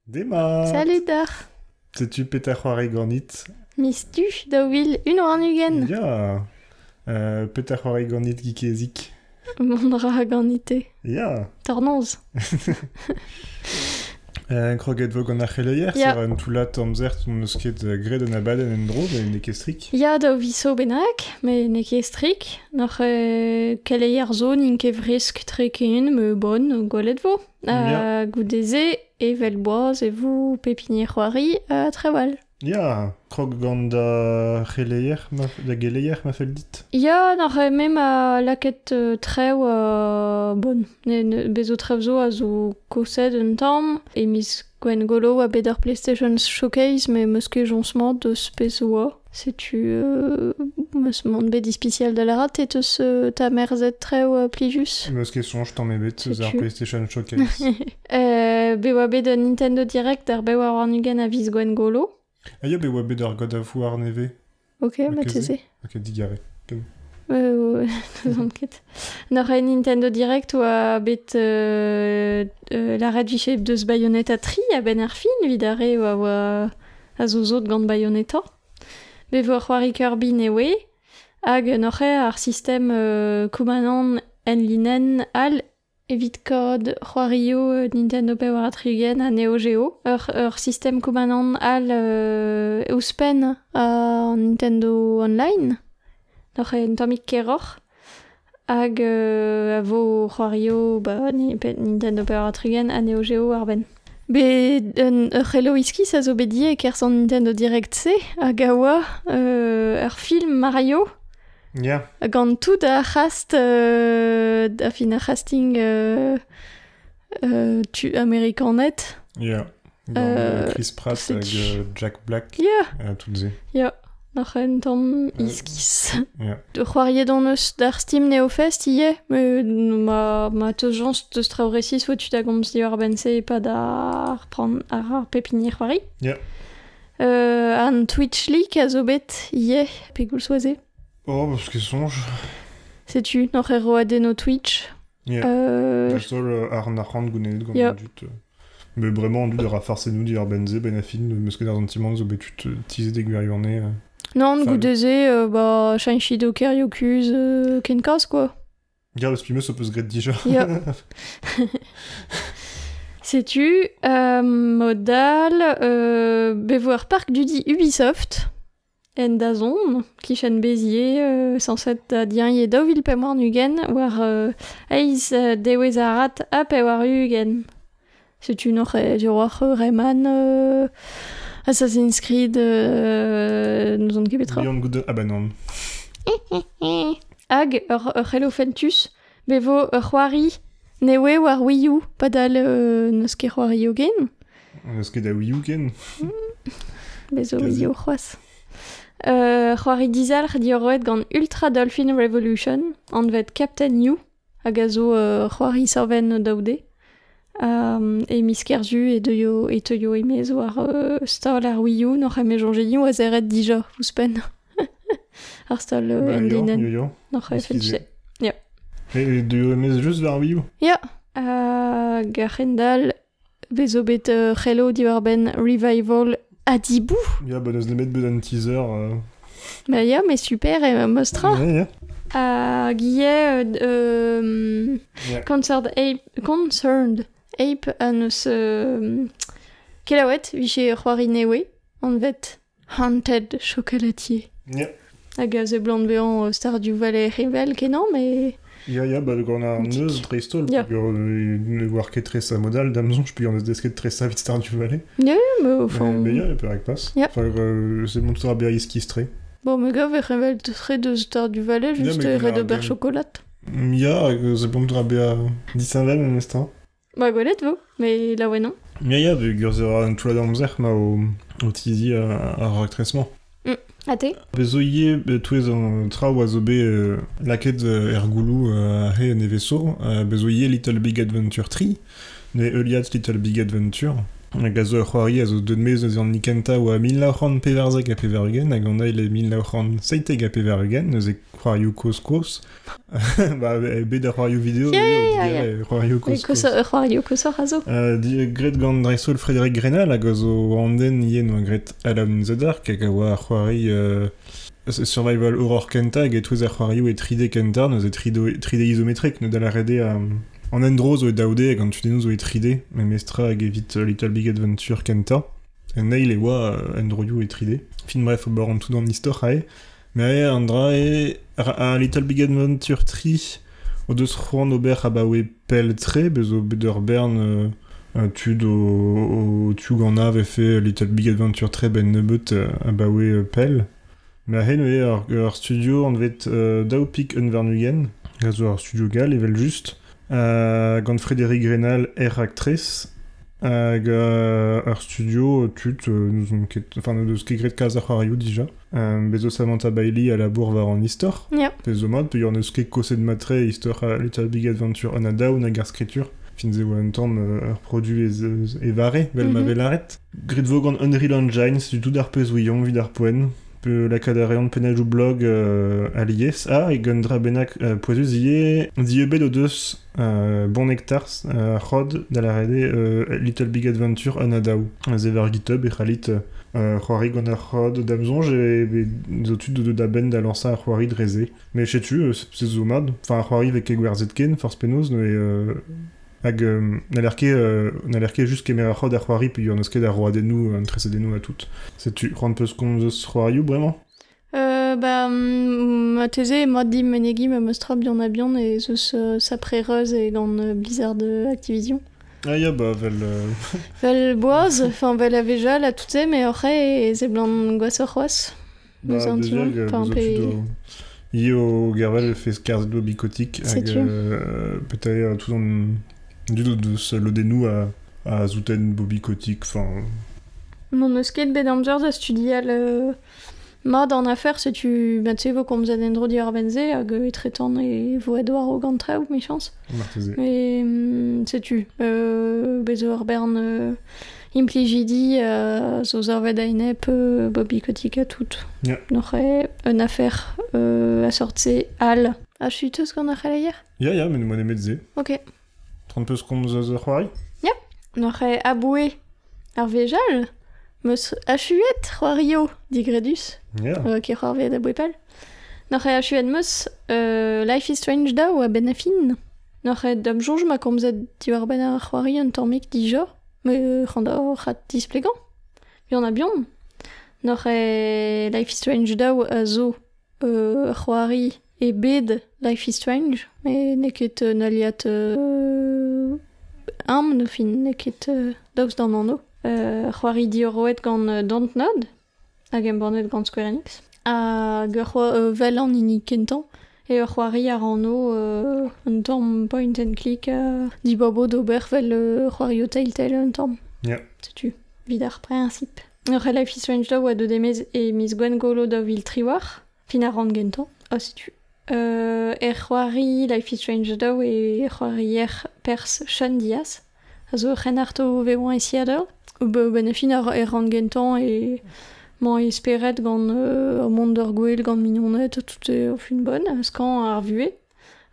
Dema! Salut dar! Setu petra c'hoari ganit? Mistu da wil unan ugen. Ya! Petra c'hoari ganit gikezik? Mandra ganite. Ya! Tornoz. Kroget vo gant ar c'heleier, Ya. ser an toulat amzert n'eus ket gred an abadenn en dro, da ne kestrik. Ya da viso bennak, me ne kestrik. Noch keleier zo n'inke vresk treken me bon gwelet vo. Ya. Goudeze e vel boaz e vou pepinier c'hoari trewal. Ya! Krog gant da c'heleier, da geleier ma fel dit. Ya, noch mem a laket trew bon. Bezo trew zo a zo koset un tamm. E mis gwen golo a bet ar PlayStation Showcase, me meus ket jonsmant deus pezo a. Setu meus mont bet dispicial da la rat et eus ta merzet trew plijus. Meus ket sonj tamm ebet eus ar Setu. PlayStation Showcase. Be oa bet Nintendo Direct ar bewa war nugen a viz gwen golo. Ah ya, be oa bet ar God of War neve. Ok, ma Ok, teze. Ok, digare. Zont ket. Nor e Nintendo Direct oa bet la red vichep deus Bayonetta 3 a ben ar fin, vidare oa a zo zot gant Bayonetta. Be vo ar c'hoari Kirby newe, hag nor ar sistem koumanan en linen al evit kod c'hoario Nintendo pe war a trigen a Neo Geo. Ur sistem koumanan al ouspen a Nintendo Online. Nor en tammik keroc'h. Hag a vo c'hoario Nintendo pe war a trigen a Neo Geo ar ben. Be ur c'hello iskis a zo bet die kersan Nintendo Direct C hag a oa ur film Mario Ya! gant tout a c'hast da fin a c'hasting tu Amerikanet. Ya! Gant Chris Pratt c'est hag tu- Jack Black. Ya, Tout ze. nor en tamm iskis. Ya. De c'hoariet d'an eus d'ar Steam Neofest ie, me ma teus jans deus traoù resis fo tu da gomz di ar bense e pa da ar pepinier c'hoari. Ya. An Twitch League a zo bet ie, pegoul soaze. Oh, parce que sonj. Setu, nor e roade no Twitch. Ya. Da sol ar narrand gounenet gant Ya. dut. Mais vraiment, on dut de rafarser nous di ar benze ben a fin, meus ket ar zantimant zo bet tu tize de gwirionne. Non, Enfin, goudeze, ba, Shinichi Doker, Yokuz, Kenkas, quoi. Gar eus pimeus o peus gret dija. Ya. Sais-tu, modal, bevo ar parc dudi Ubisoft, en da zon, kichen bezier, sanset da dien ye daouvil pe war nugen, war eiz dewez a rat a pe war ugen. Sais-tu, noch du war Rayman, Assassin's Creed, nous on kebetra. Beyond Good... Ah bah non. Hag, ur Hello Fentus, bevo ur c'hoari newe war Wii U, padal neus ket c'hoari o gen, Eus ket da Wii U ken. bezo Kazi. Wii U c'hoaz. C'hoari dizalc'h di ur roet gant Ultra Dolphin Revolution, an vet Captain U, hag a zo c'hoari sorven daoude. E miskerzu e teuio emez war stol ar Wii U, noc'h eme jongenioù a zerret dija, ouspen. Ar stol Bah, en yo, linen, yo. noc'h Excusez. fenche. Et de emez just var Wii U. Ya, garendal, bezo bet c'hello di war ben revival adibou. Ya, bah neus nemet bet an teaser. Ba ya, me super e mostra. Ya. Guillet, Ya. Concerned Ape a neus kelaouet, viche c'hoari newe, an vet Haunted Chocolatier. Ya. Hag a ze blant bean Stardew Valley rival kenan, mais... Ya, bah gant ar Mythique. neus dreistol. Ya. Ne war ket tresa modal, damzon, j'pui an eus desket tresa vit Stardew Valley. Mais enfin... Mais ya, pe rek pas. Ya. Enfin, c'est mon tour à berry skistre. Bon, me gav e revel tre de Stardew Valley, Ya, juste mais e red gant ar ober ben. chocolat. Ya, c'est mon tour à berry disavel en estan. Ba gwelet vo, mais la ouais non. Ya, be gurzera an toulad amzer ma o tizi ar raktresman. Ate? Bezo ie touez an traoù a zo bet laket er goulou a he en eveso. Bezo ie Little Big Adventure 3, ne euliad Little Big Adventure. Hag a zo c'hoari a zo deud mez eus an nikenta oa 1000 peverzek a peverugen, hag an eil e 1000 seitek a peverugen, eus e c'hoarioù koz-koz. Ba, bet a c'hoarioù video, c'hoarioù koz-koz. C'hoarioù kozor a zo. Gret gant dreisol Frédéric Grenal hag a zo anden yen oa gret Alone in the Dark hag a oa c'hoari Survival Horror kenta hag e touez a c'hoarioù e 3D kenta, neus e 3D isométrique, neus da la rede an endro zo e daoude hag an tudeno zo e 3D, me mestra hag evit Little Big Adventure kenta. En eil e oa endroioù e 3D. Fin bref, o bar an tout an istor ae. Me ae an dra e a Little Big Adventure 3 o deus c'hoant ober a baoe pel tre, bez o bet ur bern tud o tiug an av efe Little Big Adventure 3 ben nebeut a baoe pel. Me a hen eo ur studio an vet daoupik un vernugen, a zo ur studio gal evel just, gant Frédéric Grenal actrice, hag ur studio tut nous on ket, enfin deus ket gret kaz ar c'hoarioù dija. Bezo Samantha Bailey a labour war an istor. Ja. Bezo mat, pe ur neus ket koset matre istor a Little Big Adventure an a daou nag ar skritur. Fin ze oa un tamm ur produit e vare, vel ma velaret. Gret vo gant Unreal Engine, du tout ar pez ouion vid ar poen. Peu la kadarean penajou blog a liez. E gandra benak poezuz ie bet o deus bon nektars c'hod da la rede Little Big Adventure an a daou. Ze var GitHub e c'halit c'hoari gant ar c'hod damzonj e zo tud da ben da lansa ar c'hoari dreze. Me chetu, se zo mad, enfin ar c'hoari vek e gwerzet ken, force penoz, hag n'alerke just kemer ar c'hod ar c'hoari pe ur neus ket ar roadennoù, an tresedennoù a tout. Setu c'hoant peus komz eus c'hoarioù bremañ? Ma teze mat dim menegi ma meustra bihan a bihan e zeus saprereuz e gant Blizzard Activision. Ya, ba, vel... Vel boaz, enfin vel a vejal a tout me oc'he e ze blant gwaz ur c'hoaz. Ba, dejag, bezo tud ie o gervel fez karzet o bikotik hag petae tout an dudo deus lodennoù a zouten bo bikotik, enfin... Mon eus ket bet amzer da studial mat an afer setu tu vo komz ad endro di ar benze hag etretan e vo edwar o gant traoù mechans. Marteze. Mais setu bezo ur bern implijidi zo zarvet aenep bo bikotik a tout. Ja. N'oc'he un afer a sortse al. A chuteus gant ar c'haleier? Ya, men moan emet ze. Ok. Trant peus komz eus ur c'hoari? N'oc'he aboué ar vejal meus achuet c'hoario digredus. Ya. Ke c'hoarvet aboué pell. N'oc'he achuet meus Life is Strange daou a ben afin. N'oc'he dam jonj ma komzet diwar ben ar c'hoari un tammik dija. Me c'handa c'hat displegan. Bihan a bihan. N'oc'he Life is Strange daou a zo c'hoari e bed Life is Strange. Me neket naliat no fin neket daouz d'an anno. C'hoari dioroet gant Dontnod, hag embornet gant Square Enix. Hag vel an ini kentan, e ur c'hoari ar anno un tamm point and click di bobo d'ober vel c'hoario Telltale un tamm. Ya. Setu, vid ar princip. Ur Life is Strange daou a deud emez e miz Gwen Golo da vil triwar, fin ar an gentan, setu. C'hoari Life is Strange daou e c'hoari pers Sean Diaz. A zo c'henarto veoan e Seattle. Ben fin ar an gentan e man esperet gant o mont ur gwell gant mignonet tout e o fin bon, skan ar vue.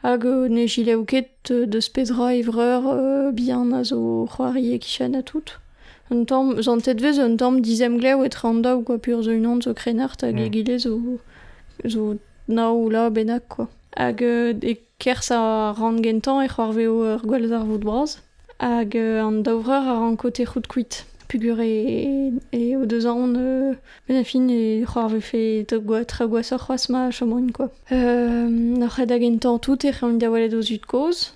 Hag ne jileo ket deus pezra evreur bihan a zo c'hoari e kichan a tout. Un tamm, zantet vez un tamm dizem gleo et randa ou quoi pur zo unan zo krenart hag egile zo naou la benak quoi. Hag e kers ar an gentan e c'hoarveo ur gwellz ar vout braz. Hag an daovreur ar an kote c'hout kuit. Pugur e o deus an ben a fin e c'hoarve fe tra gwaz ar c'hoaz ma chomoin quoi. N'oc'he da gentan tout e c'heon dawalet o zut koz.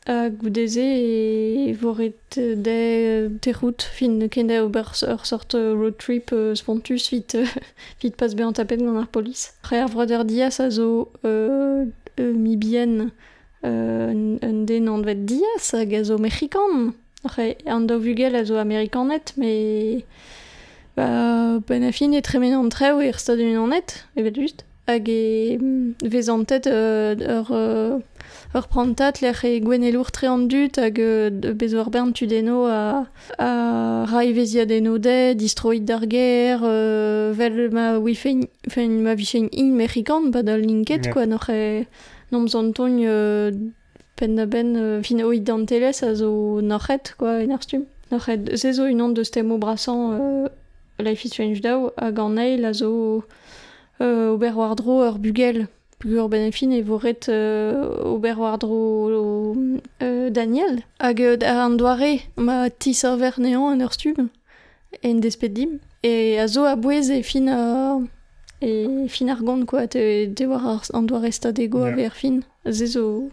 Goudeze e voret te route fin kende ober ur sort road trip spontus vit pas beant tapet gant ar polis. Re ar vroder dias a zo mi bien un den an vet dias hag a zo mexikan. An da vugel a zo amerikanet, me ben a fin e tremen an treo e stad un an net, evet just. Hag e vezantet ur Ur prantat lec'h e gwenelour tre an dut hag bezo ar bern tudeno a raiveziadeno de, distroit d'ar ger, vel ma ma vichein mexikant bad al linket, quoi, nom zantoñ pen da ben fin oid danteles a zo noc'het, quoi, en ar stum. Noc'het, se zo unan deus temo brasan Life is Strange daou hag an eil a zo ober war dro ur bugel. Pugur benefin e voret ober war dro Daniel. Hag an doare ma tisarver nean en ur stum en despet dim. E a zo a bouez e fin ar gant, quoi, te war an doare stadego a ver fin. Ze zo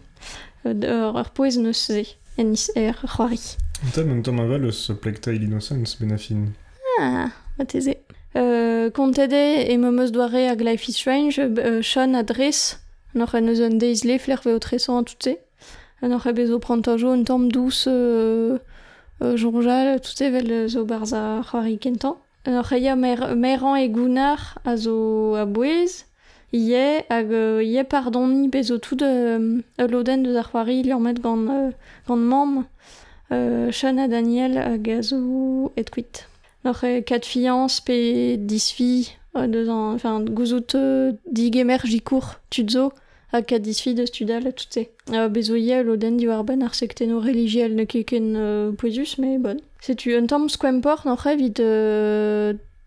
ur pouez neus ze en is c'hoari. Un tamm aval eus Plague Innocence benafin. Ah, ma teze. Kontede e meus doare hag Life is Strange, Sean adres, n'oc'h en eus un deiz lefler veo tresan a tout se. N'oc'h e bezo prantajo un tamm douce jonjal, tout se vel zo barza c'hoari kentan. N'oc'h e ya meran e gounar a zo a bouez, ie pardonni bezo tout loden deus ar c'hoari liormet gant mamm, Sean a Daniel hag a zo et kuit. N'oc'h e 4 fiances pe 10 filles, gouzout digemer jikour tudzo, hag 10 filles de studal tout se. Bezo ie loden diwar ben ar sekteno religiel ne keken poezus, mais bon. Setu un tamm skwempor n'oc'h e vid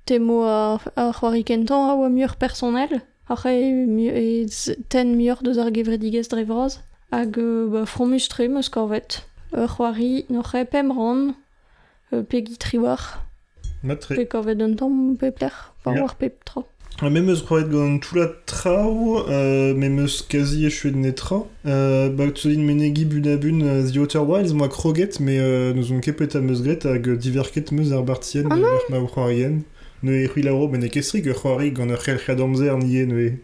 temo a c'hoari kentan a oa muur personel, n'oc'h e ten muur deus ar gevredigez drevraz, hag fromus tre meus korvet. C'hoari n'oc'h e pemran, pegi triwar. Pe korvet un tamm pe pler, par war pe tra. Même eus c'hoaret gant tout la trao, même eus quasi echuet de netra. Tzodin menegi bun The Outer Wilds, moi kroget, mais nous on kepet a meus gret hag diverket meus ar bartien ma c'hoarien. Ne e c'huilaro ben e kestrik c'hoari gant ur c'helchadamzer nie ne.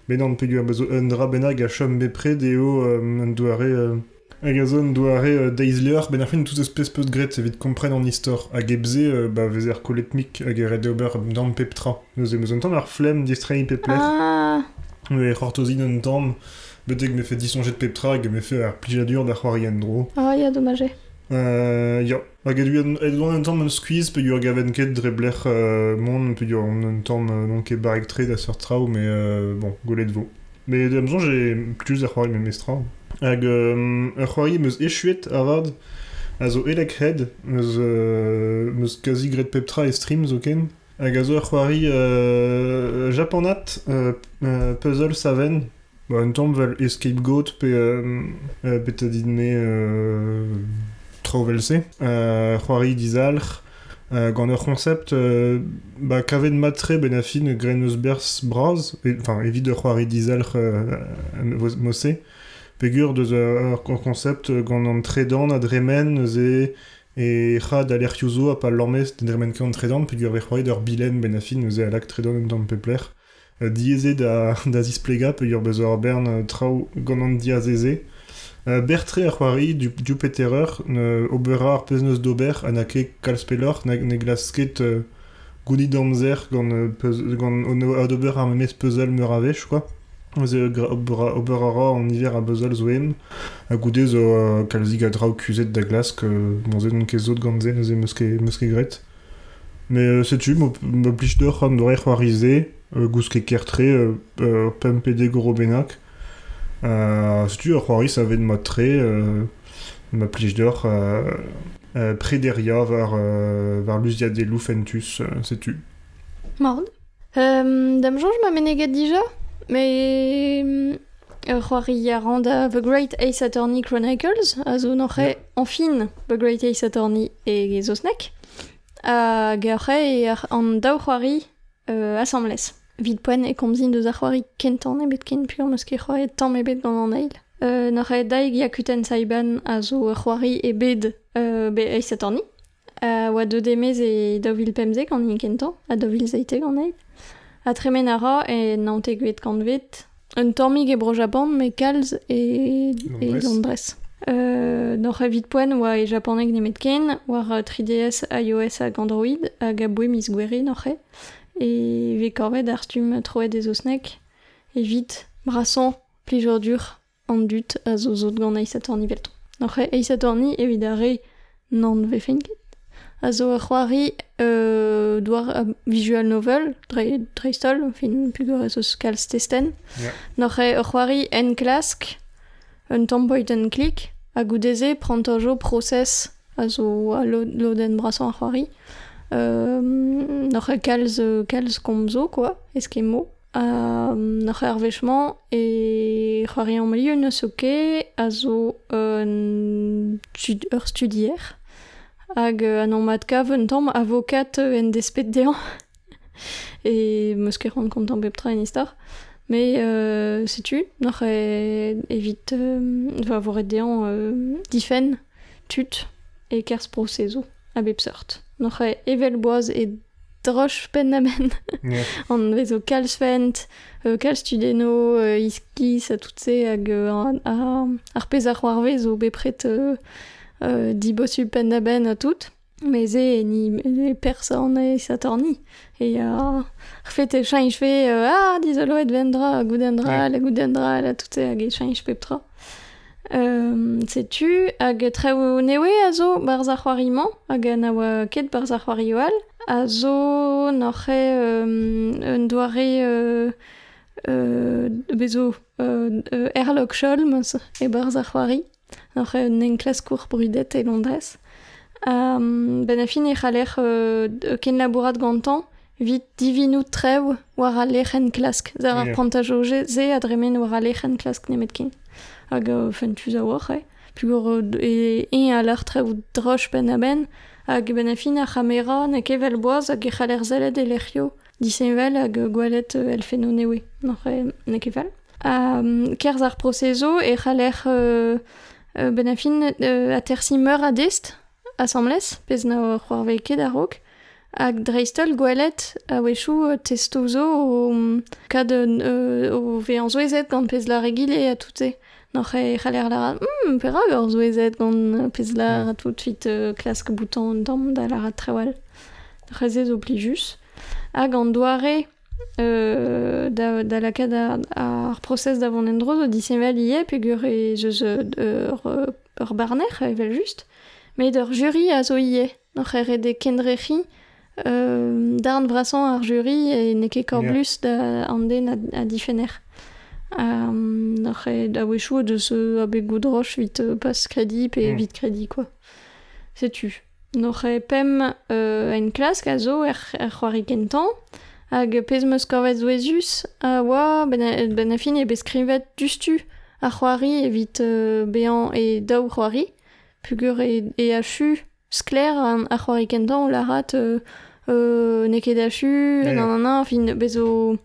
Ben an pegur bezo un dra benag a chom bepred eo un doare... Hag a zo un doare deizleur, ben ar fin tout espèce peus gret evit kompren an istor. Hag ebze, vezer koletmik hag e red ober d'an pep tra. Neus emeus un tamm ar flem distrei pep ler. E c'hortozin un tamm, betek me fe disonjet pep tra hag me fe ar plijadur da c'hoarien dro. Ah, ya, dommage. Ya. Hag edouan un tamm un squeeze pe ur gaven ket dre bler mon, pe ur un tamm non ket barek tre da seur trao, mais bon, golet vo. Mais d'amzon j'ai plus ar c'hoari me mestra. Hag ur c'hoari meus echuet avad a zo elek hed meus kazi gret pep tra e stream zo ken. Hag a zo ur c'hoari japanat puzzle saven. Un tamm vel escape goat pe petadin me traovel-se. C'hoari dizalc'h gant ur concept kavet matre ben a fin gren eus bers braz, evit ur c'hoari dizalc'h mosse. Pegur deus ur concept gant an tredan a dremen e c'had a l'er youzo a pal lormez de dremen ket an tredan, pegur ve c'hoari d'ur bilen ben a fin eus e alak tredan un tamm pepler. Dieze da zisplega, pegur bezo ar bern trao gant an diazeze. Bertre ar c'hoari du petereur, obera ar pezneus d'ober a na ket kalspelor, ne glasket gounid amzer gant ober ar memez puzzle meuravech, quoi. Ober ara en hiver a beuzol zoem, a goude zo kalzig a drao kuzet da glask gonzet non ket zot gant zen eus e meus ket gret. Mais setu, mo plij d'or an doare c'hoarize, gous ket kertre, pempede goro benak. Setu, ar c'hoari savet ma tre, ma plij d'or prederia var luziadelou fentus, setu. Mord. Damjonj ma meneget dija? Mais c'hoari a randa The Great Ace Attorney Chronicles, a zo n'oc'h e en fin The Great Ace Attorney e zosnek, hag an daou c'hoari assemblez. Vid poen e komzin deus ar c'hoari kentan ebet ken pur meus ket c'hoari tamm ebet gant an eil. N'oc'h e daig yakuten saiban a zo ur c'hoari ebet Ace Attorney, oa de demez e daouvil pemze gant in kentan, a daouvil zeite gant eil. A tremen a ra e naonte gvet kant vet. Un tammig e bro Japan, me kalz e Londres. N'oc'h e vid poen oa e japoneg nemet ken, war 3DS, iOS hag Android, hag a boe mis gweri n'oc'h e. E ve korvet ar stum troet e zosnek. E vit brasan, plijor dur, an dut a zo zot gant Ace velto. N'oc'h Ace Attorney evidare nan vefenket. A zo a c'hoari douar a visual novel, dreistol, fin pugur eus kalz testen. N'oc'h a c'hoari en klask, un tamm point and click, a goudeze prantajo process a zo a loden brasan a c'hoari. N'oc'h a kalz komzo, quoi, eskemo. N'oc'h a arvechman e c'hoari an milieu neus o ket a zo ur studier. Hag an mat kav un tamm avokat en despet dean. E meus ket rend kontant bep tra en istor. Mais setu, n'oc'h evit va voret dean difen, tut, e kerz prosezo a bep seurt. N'oc'h evel boaz e droch pen amen. An vezo kalz fent, kalz studeno, iskis a tout se hag ar pez ar c'hoarve zo bepret dibosu pen da ben a tout, mais ni person Ace Attorney. Et refet e chanj fe, dizoloet vendra, goudendra, la tout se hag e chanj peptra. Setu, hag treo newe a zo barz ar c'hoariman, hag an aoa ket barz ar c'hoarioal, a zo n'oc'h un doare bezo Sherlock Holmes e barz ar c'hoari. N'oc'h un enklas kour brudet e Londres. Ben a fin e c'haler ken labourat gantan, vit divinout trev war a lechen klask. Zar ar prantajo ze adremen war a lechen klask nemet kin. Hag fentuz a war, pugur a l'ar trev droch ben a ben, hag ben a fin a c'hamera ne kevel boaz hag e c'haler zeled e lec'hio. Disenvel hag gwalet el feno newe. N'oc'h ne kevel. Kerz ar prosezo e c'haler ben a fin a tersi meur a dest, assemblez, pez na c'hoarve ket a rok, hag dreistol gwalet a wechou testozo o kad o vean zouezet gant pez la regile a tout se. N'oc'h c'haler lara, perag ur zouezet gant pez la a tout fit klask bouton dam da lara trewal. N'oc'h zo pli jus. Hag an doare da lakad ar process d'avon endro zo disenvel ie pegur e zeus ur barner evel just, met ur jury a zo ie. N'oc'h de kendrechi darn vrasan ar jury e ne ket korblus da an den a difener. N'oc'h da wechou deus a bet goudroch vit pas kredi pe vit kredi, quoi. Setu. N'oc'h pem en klask a zo c'hoari kentan, hag pez meus korvet zouezus a oa ben a fin e beskrivet justu a c'hoari evit bean e daou c'hoari, pugur e achu skler a c'hoari kentan o larat ne ket achu, fin bezo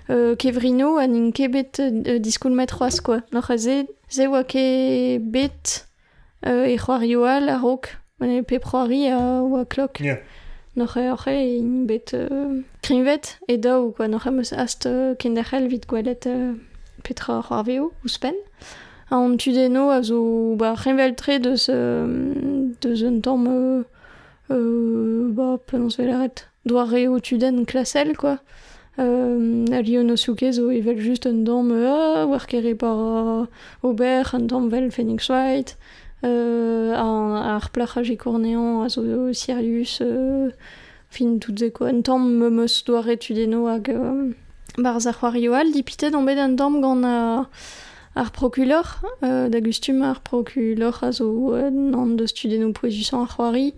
kevrino a nin ket bet diskoulmet c'hoaz, quoi. N'oc'h ze oa ket bet e c'hoarioal a rok, pep c'hoari a oa klok. N'oc'h in bet krinvet e daou, quoi. N'oc'h meus ast kenderc'hel vit gwalet petra c'hoarveo, ouzpen. An tudeno a zo krinvel tre deus un tamm penons velaret doare o tuden klasel, quoi. A lio no souke zo evel just un tamm war kere par ober, un tamm vel Phoenix Wright, ar plac'haj e kournean a zo Sirius, fin tout ze, quoi. Un tamm meus doare tudeno hag barz ar c'hoarioal, dipitet an bet un tamm gant ar prokulor, d'Agustum ar prokulor a zo an deus tudeno poezusan ar c'hoari,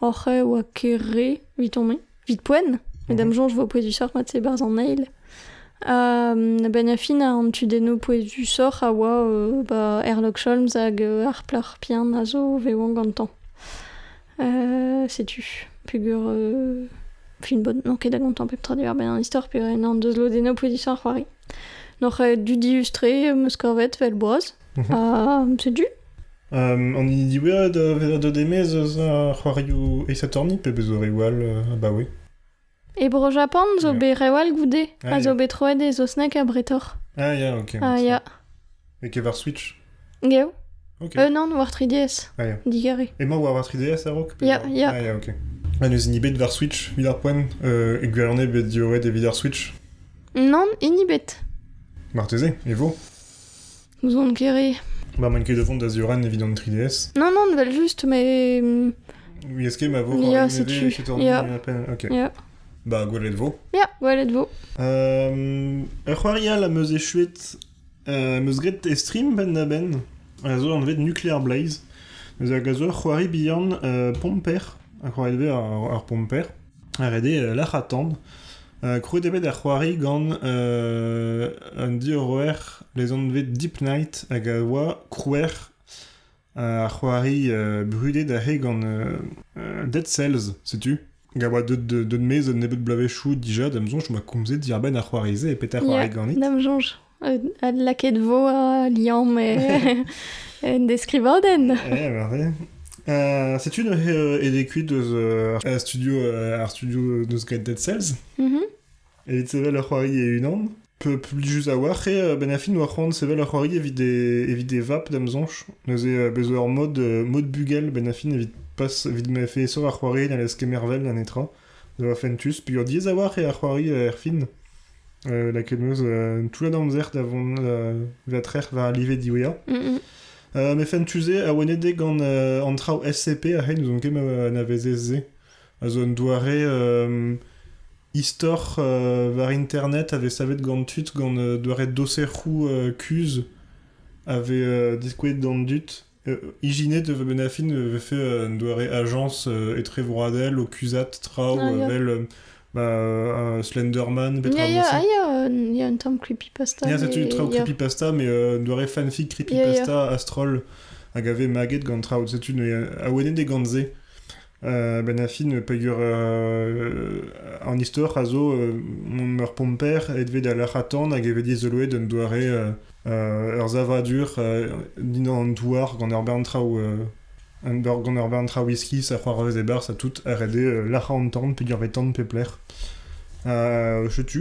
oc'h oa kere vit on me, vit poen, medam jonj vo poezusor mat se barz an eil. Ben a fin an tudeno poezusor a oa Sherlock Holmes hag ar plac'h pian a zo veoan gantan. Setu, pugur fin bon, non ket da gantan pep traduar ben an istor, pugur an deus lodeno poezusor ar c'hoari. N'oc'h du diustre meus korvet vel boaz. Setu. An i diwea de demez eus a c'hoarioù Ace Attorney pe bezo rewal ba we. E bro Japan zo be rewal goude, a zo bet troet e zo snek a bretor. Ok. Ya. E ke var Switch. Geo. Ok. Non, war 3DS. Ya. Digare. E ma war 3DS a rok? Ya. Ok. Neus in ibet var Switch, vid ar poen, e gwerne bet dioret e vid ar Switch. Non, inibet. Marteze, e vo? Vous en kéré. Bah, man ket devant d'Azuran évident de 3DS. Non, vel juste, mais... Oui, est-ce que ma voix Ja, c'est tu. Ja. Ok. Ja. Bah, gwelet vo. Ja, gwelet vo. Ur c'hoaria la meus echuet meus gret e stream ben da ben a zo an vet Nuclear Blaze meus a gazo c'hoari bihan pomper a c'hoari dve ar pomper a rede lac'h attend krouet ebet ar c'hoari gant an di roer les an vet Deep Night hag a oa krouer ar c'hoari brudet da he gant Dead Cells, setu? Gawa de mez an nebet blavechou dija damzonj ma koumzet dir ben ar c'hoarize e pet ar c'hoari ganit. Damzonj. Ad laket vo a liam en descrivaden. Setu ne edekuit deus ar studio deus gret Dead Cells. Evit sevel ar c'hoari e unan. Plus just a war ben a fin war c'hoant sevel ar c'hoari evit de vap damzonj. Neuze bezo ar mod bugel ben a fin evit me fait sur ar c'hoari na leske mervel an etra. De a fentus. Puis ur diez a war ar c'hoari er fin. La kemeuse tout la damzer d'avon vatrer va alive diwea. Me fentuze a wenede gant an trao SCP a hein nous on kem na vezeze. A zo an doare istor var internet ave savet gant tut gant doare doserrou kuz ave diskouet gant dut. Igine de benafin ve fait an doare agence etre voradel o kuzat trao vel Slenderman, Petra il y a un temps creepypasta. C'est tu trao creepypasta, mais doare fanfic creepypasta Astrol hag ave maget gant trao. C'est une a wene de ganze. Ben a fin pegur an istor a zo ur pomper edve da lac'h attend hag eve diezeloet an doare ur zavadur din an douar gant ur bern trao gant ur bern trao whisky sa c'hoar vez e bar sa tout a rede lac'h an pegur vetan pepler. Setu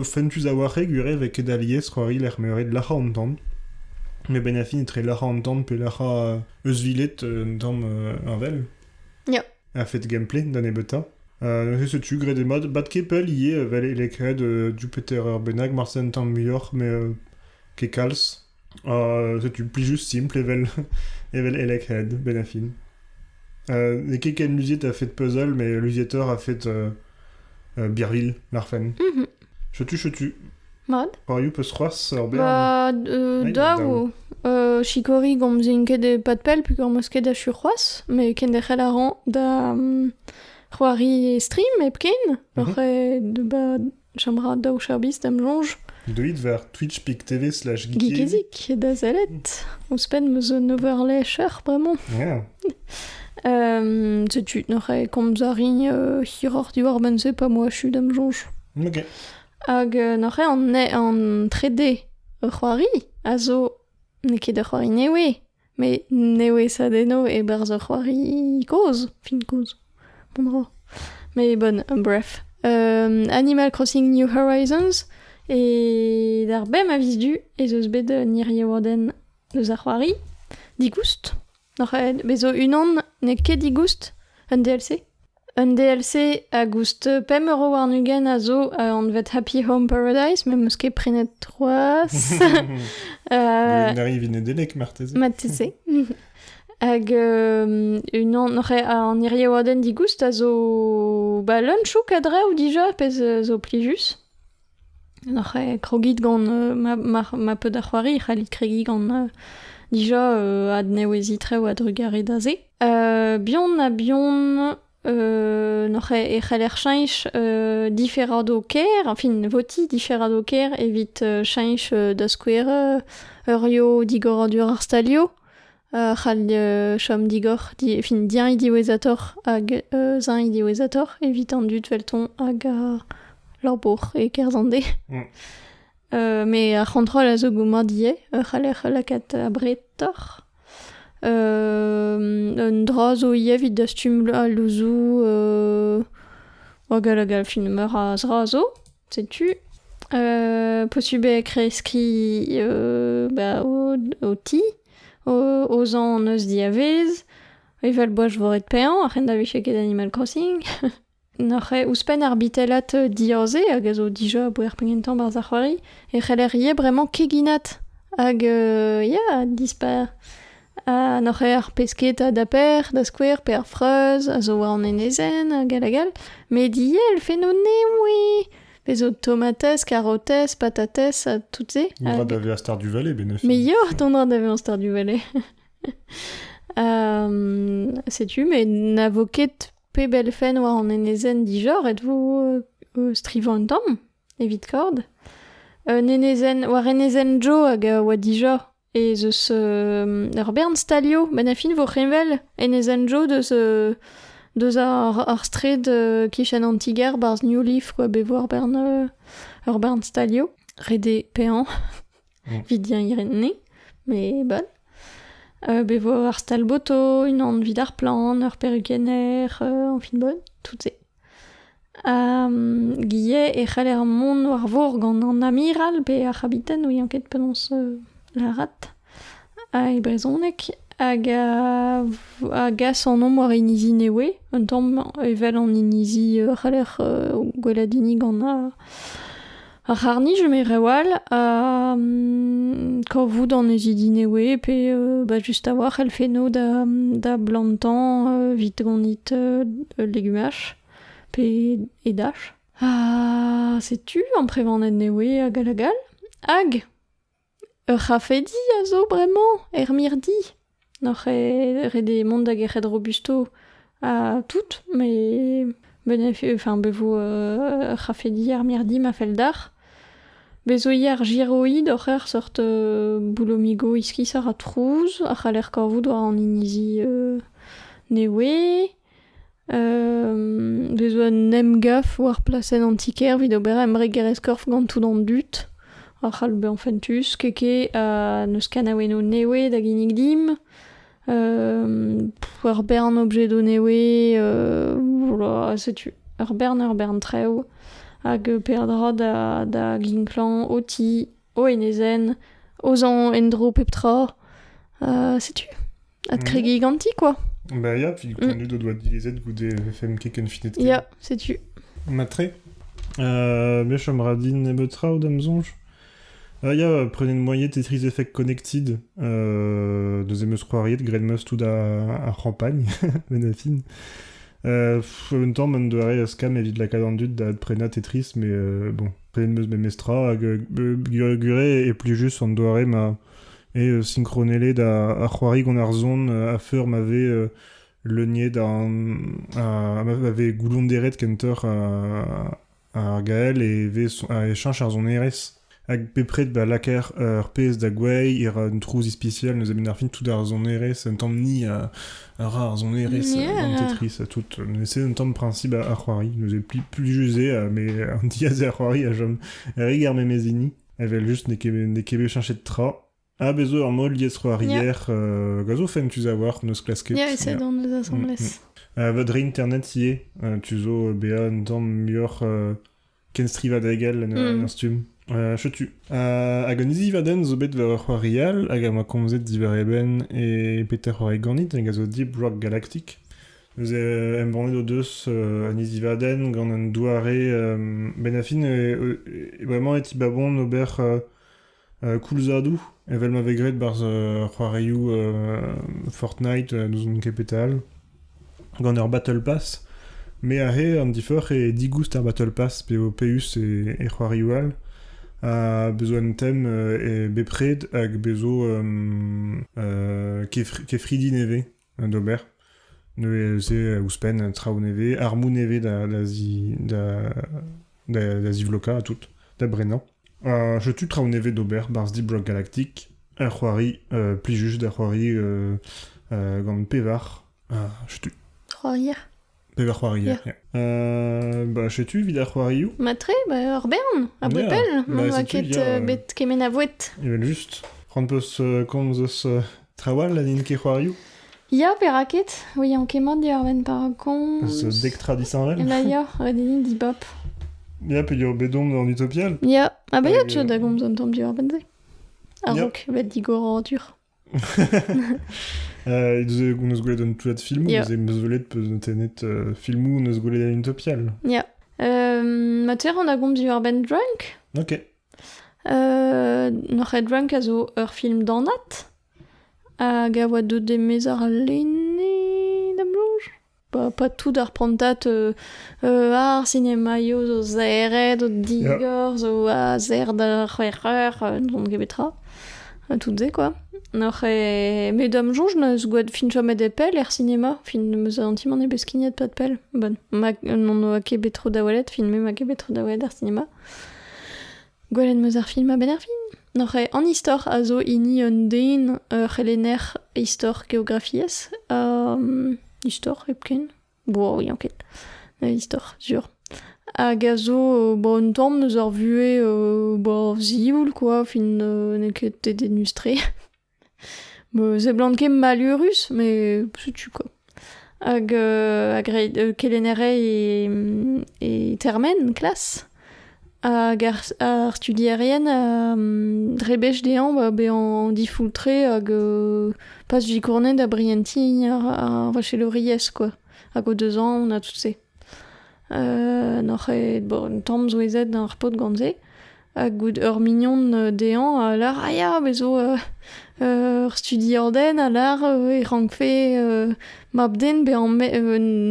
fentuz a ware gure vek ket aliez c'hoari l'er meuret lac'h an mais ben a fin etre lac'h an pe lac'h eus vilet tamm anvel. Ja. A fait gameplay d'an ebeta. Setu gret e mod bat kepel ie vel elekred du peter ur benag marsen tamm muioc'h mais ke kalz. Setu pli just simple evel elekred ben a fin. Ne ket ken luziet a fait puzzle mais luzieteur a fait Birville, l'arfen. Setu. Mod? C'hoarioù peus c'hoaz ur bern? Bah, daou. Chikori gomz ket de pat pel, puis gomz ket da churroaz, mais ken de c'hell a ran da c'hoari e stream ep ken, re de ba chamra daou charbis dam jonj. Doit vers twitch.tv/geekezik. Da zelet. Ouspen meus un overlay cher, bremañ. Yeah. Setu, n'ore komz a rin hiror diwar ben se pa moa chu dam jonj. Ok. Hag n'ore an 3D c'hoari, a zo ne ket da c'hoari newe, mais newe sa deno e berz c'hoari koz, fin koz. Bon dra. Mais bon, bref. Animal Crossing New Horizons, et d'ar bem a viz du, ez eus bet nir warden eus ar c'hoari, digoust. N'ore, bezo unan ne ket digoust, un DLC. Un DLC a goust €5 war nugen a zo an vet Happy Home Paradise, mais meus ket prenet 3. N'arrive in edelek marteze. Marteze. Hag unan an irie waden digoust a zo lunchou kadre ou dija pez zo plijus. N'ore krogit gant ma peu da c'hoari, c'hallit kregi gant dija ad newezitre ou ad rugare da ze. Bion a bion... n'ore e c'heller chanch diferado ker, enfin voti diferado ker evit chanch da skouer ur digor dur ar stalio c'hall chom digor fin dien idiwezator hag zin idiwezator evit an dut velton hag lor e kerzande. Mais ar control a zo goumad ie c'haller lakat abretor. Un dra zo ie evit da stum a louzou wagal fin meur a zra zo, setu. Posube kreskri o ti, o zan eus diavez, evel boaj voret pean, a c'hen da veche ket Animal Crossing. N'ore ouspen ar bitelat diorze, hag a zo dija bouer pengentan barz ar c'hoari, e c'heller ie bremañ keginat hag ya, disper. N'oc'h pesketa da per, da skouer, per freuz, a zo war an enezen, gal a gal. Me diel, fe no newe. Pe zo tomates, carotes, patates, tout se. On va à Star du Valais, Benafine. Mais yo, t'en d'avait en Star du Valais. Sais-tu, mais n'avoket pe belfen war an enezen dijor, et-vous strivan un tamm, evit kord. Nenezen, war enezen jo hag oa dijor. Et zeus ur bern stalio, ben a fin vo c'henvel, enezen jo deus ar stred kichan antiger barz New Leaf, quoi, bevo ur bern stalio. Rede pean, vidien irenne, mais bon. Bevo ar stalboto, une an vid ar plan, ur perukener, en fin bon, tout se. Guillet e c'haller ar mont war vor gant an amiral, pe ar habiten, oui, enquête penons la rat, a e brezonek, hag a gas an om war inizi newe, un tamm evel an inizi c'haller gweladini gant a c'harnij me rewal, korvoud an ezidi newe, pe just a war el feno da blantan vit gant legumach, pe edach. Setu an prevanet newe a galagal, hag ur c'hafedi a zo bremañ, mirdi. N'oc'h de mont da gerc'hed robusto a tout, mais bevo ur c'hafedi mirdi ma fel dar. Bezo ar giroid oc'h sort boulomigo iskis ar a trouz, a c'haller korvoud war an inizi newe. Bezo an emgaf war plasen antiker vid ober emre gerezkorf gant tout an dut. Achal be an fentus, keke neus kanaweno newe da ginnig dim. Ur bern objedo newe, voilà, setu. Ur bern treo. Hag perdra da ginklan oti, o enezen, ozan endro peptra. Setu. Ad kregi ganti, quoi. Bah ya, puis connu de doigt dilizet goude fem keken finet. Ya, setu. Matre. Bechom radin e betra o damzonj. Ya, prenez le moyen Tetris Effect Connected, deuxième croiriet, Grenmus tout à campagne, Benafine. Un temps, man doare scam évite la cadendute d'ad prena Tetris, mais bon, prenez le mestra, gure et plus juste, on doare ma et synchronele da croiriet qu'on a zone à faire m'avait le nier m'avait goulon d'eret kenter à Gaël et à échange à son RS. Hag pepret laker pez da gwei un trouzi spécial nous amin ar fin tout ar zon RS un tamm ni a ra ar zon RS en Tetris tout c'est un tamm principe à c'hoari nous est plus jusé mais un diaz à c'hoari a jom rigar me mezini evel juste ne kebe chanchet de tra bezo ar mol lies c'hoarier gazo fen tu zavoir neus klasket C'est dans nos assemblées. Votre internet y est tu zo bea un tamm mior ken striva da egal an stum. Chetu. Hag an izi vaden zo bet ver ur real, hag a ma komzet diver eben e peter ur ganit, hag a zo Deep Rock Galactic. Eus embannet o deus an izi vaden gant an douare ben a fin vraiment eti babon ober koulzadou. Evel ma vegret barz c'hoarioù Fortnite nous on kepetal. Gant ur Battle Pass. Me a he an difer e digoust ar Battle Pass pe o peus e c'hoarioù a besoin tem e bepred hag bezo kefridi neve d'ober ne ze ouspen trao neve armou neve da zivloka a tout da brennan je tu trao neve d'ober barz Deep Rock Galactic ar c'hoari pli juj da c'hoari gant pevar je tu C'hoarier. Pevar c'hoarier chetu vid ar c'hoarioù Matre, ur bern, a brepel, man va ket bet kemen a voet. Evel just prend peus komz trawal la nin ke c'hoarioù Ya, peraket, oui, an kemad ya ben parakon. Peus dek tradisanvel La ya, redeni di bop. Ya, pe ur bedom dans Utopial. Ya, ya tcho da gomz an tamm di ur benze. A rok, bet di gor dur. Neus gwelet an toulat filmou, neus velet peus tenet filmou neus gwelet an Utopial. Ya. Mater an a gomz ur ben drunk. Ok. N'oc'h e drunk a zo ur film d'anat, hag a oa deud emez ar lenne da bloj. Pa tout ar prontat ar cinema-io zo zeret, zo digor, zo a zer da c'hwec'heur, n'on gebetra. Tout ze, quoi. N'oc'h e... Me dam jonj neus gouad fin chomet e pell er cinéma, fin meus antimant e beskignet pat pell. Bon, n'on oa ket betro da welet, fin me ma ket betro da welet ar cinéma. Gwelet meus ar film a ben ar film. N'oc'h e an istor a zo ini un den c'helener istor geografiez. Istor, epken. Bo, oui, anket. Istor, sur. Hag a zo, un tamm neus ar vue zioul, quoi, fin ne ket te denustre. Ze blant ket malurus, mais setu, quoi. Hag kelenere e termen, klas. Hag ar studierien drebech dean be an difultre hag pas jicournet da brientin ar vachelories, quoi. Hag o 2 ans, on a tout se. N'oc'h e tamm zo ezet d'ar pot gantze. Hag gout ur mignon dean a lar ya bezo ur studiorden a lar e rankfe mab den be an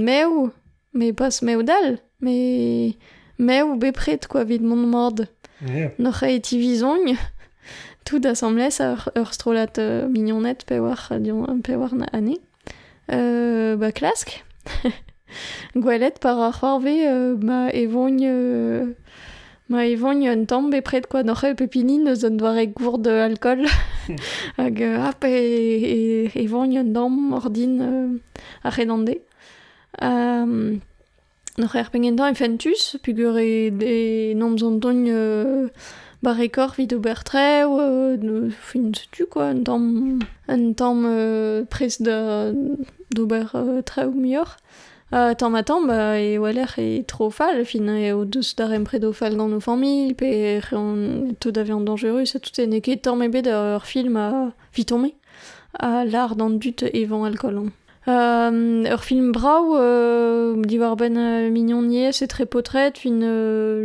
meu, me pas meu dal, me meu bepret, quoi, vid mont mord. Yeah. N'oc'h e tivizong, tout assemblez ur strolat mignonnet pe war ane. Klask. Gwelet par ar c'hoarve ma evogne un tamm bepret, quoi. N'oc'h e pepinin eus an doare gourd alcool. Hag hap evogne un tamm ordin ar redande. N'oc'h er pengentan e fentus, pugur e nomz an togn barekor vid ober treo, fin setu, quoi, un tamm prez d'ober treo mior. Tamm a tamm, e waler e tro fall, fin o deus d'ar empred o fall gant o familh, pe tout da vian dangerus, a tout e neket tamm ebet ur film a vitomé, a lar d'an dut evan alcool. Ur film brau, diwar ben mignon niez, e tre potret, fin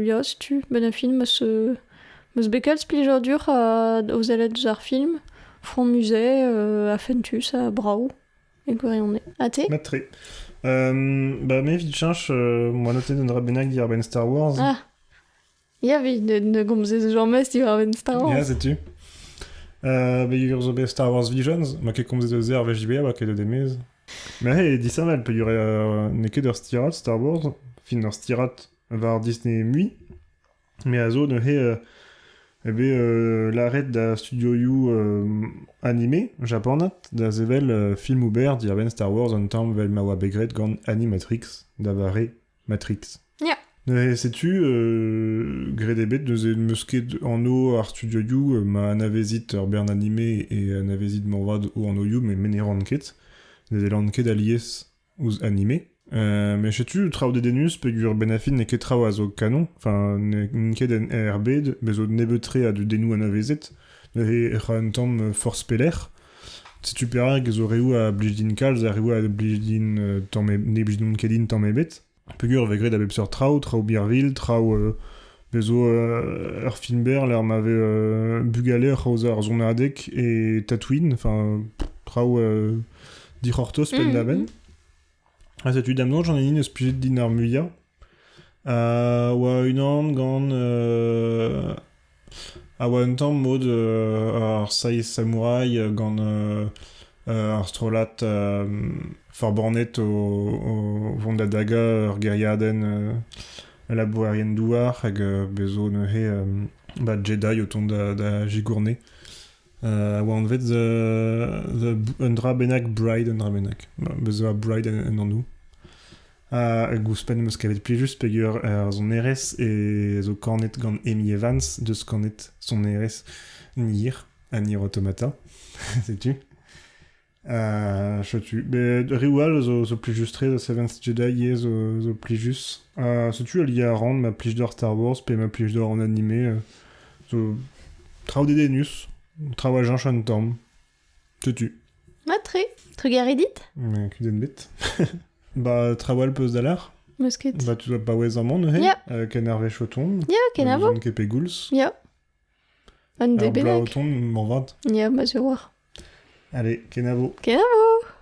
lios, tu, ben a film meus bekal splijer dur o zelet ar film, front musée, a fentus, a brau, e gwirionne. A te? Matre. Me vid chanch, moi noté d'un dra bennak diwar ben Star Wars. Ah, ya vi, ne gomzez jormez diwar ben Star Wars. Ya, setu. Ur zo bet Star Wars Visions, ma ket komzez eus er vech ba ket demez. Mais hey, dis ça mal, peut y aurait neket ur stirat Star Wars, fin ur stirat var Disney mui, mais a zo ne he l'arrêt da studio you animé, japonat, da zevel film ober dir ben Star Wars an tamm vel mawa begret gant Animatrix, da vare Matrix. Ya. Ne setu gredebet neuze meusket an o ar studio you ma anavezit ur bern animé e anavezit morvad o an o you, mais meneran ket. Des lanket alies ouz animé. Mais setu traoù de denus pegur benafin ne ket traoù a zo kanon, enfin ne ket en RB, bezo nebetre a de denou anavezet, ne he un tamm force peller. Setu perak zo reou a blijdin kalz, a reou a blijdin ne blijdin kedin tamm ebet. Pegur vegret a bepseur traoù birvil, traoù bezo ur filmber, l'ar m'ave bugaler c'haoz ar zon adek e Tatooine, enfin traoù dic'hortos pen da ben. Setu damnon, j'en ai une spujet din ar muia. Oa unan gant a oa un tamm mod ar sai samouraï gant ar strolat forbornet o vont da daga ur geriaden la boarien douar hag bezo ne he Jedi o tont da jigourne. Oa an vet un dra bennak Bride un dra bennak. Bezo a Bride en an nou. Gouspen meus kavet plijus pegur son erez e zo kornet gant Amy Evans deus kornet son erez Nier, a Nier Automata. Setu. Setu. Rewal zo plijustre, The Seventh Jedi zo plijus. Setu a lié a rand ma plij d'or Star Wars pe ma plij d'or en animé. Zo traoù de denus. Traoù a janch an tamm. Setu. Matre. Trugar edit? Mais kudenn bet. Traoù al peus d'alar. Musket. Tu dois pas wez an mont, he? Ya. Ken ar vech o ton. Ya, ken a vo. Ken pe gouls. Ya. Un de Alors, bennak. Blauton, m'en vante. Ja, ma zo war. Allez, Kenavo. Kenavo!